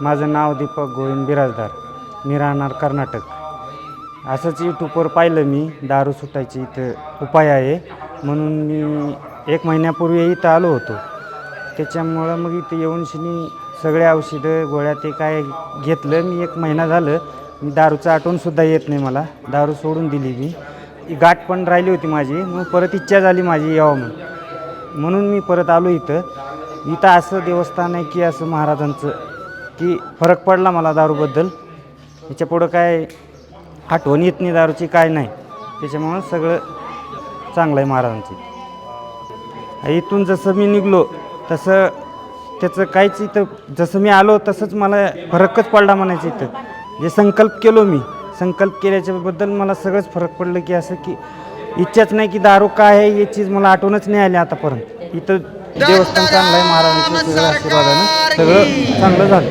माझं नाव दीपक गोविंद बिराजदार, मी राहणार कर्नाटक. असंच यूट्यूबवर पाहिलं मी दारू सुटायची इथं उपाय आहे म्हणून मी 1 महिन्यापूर्वी इथं आलो होतो. त्याच्यामुळं मग इथं येऊन सगळे औषधं गोळ्या ते काय घेतलं. मी 1 महिना झालं मी दारूचं आठवणसुद्धा येत नाही. मला दारू सोडून दिली. मी गाठ पण राहिली होती माझी, मग परत इच्छा झाली माझी यावं म्हणून मी परत आलो इथं. असं देवस्थान आहे की असं महाराजांचं की फरक पडला मला दारूबद्दल. याच्यापुढं काय आठवण येत नाही दारूची, काय नाही. त्याच्यामुळं सगळं चांगलं आहे महाराजांचं. इथून जसं मी निघलो तसं त्याचं काहीच इथं जसं मी आलो तसंच मला फरकच पडला म्हणायचं. इथं जे संकल्प केल्याच्याबद्दल मला सगळंच फरक पडलं की असं की इच्छाच नाही की दारू काय आहे ही चीज मला आठवणच नाही आली आतापर्यंत. इथं देवस्थान चांगलं आहे महाराजांच्या सगळ्या आशीर्वादानं सगळं चांगलं झालं.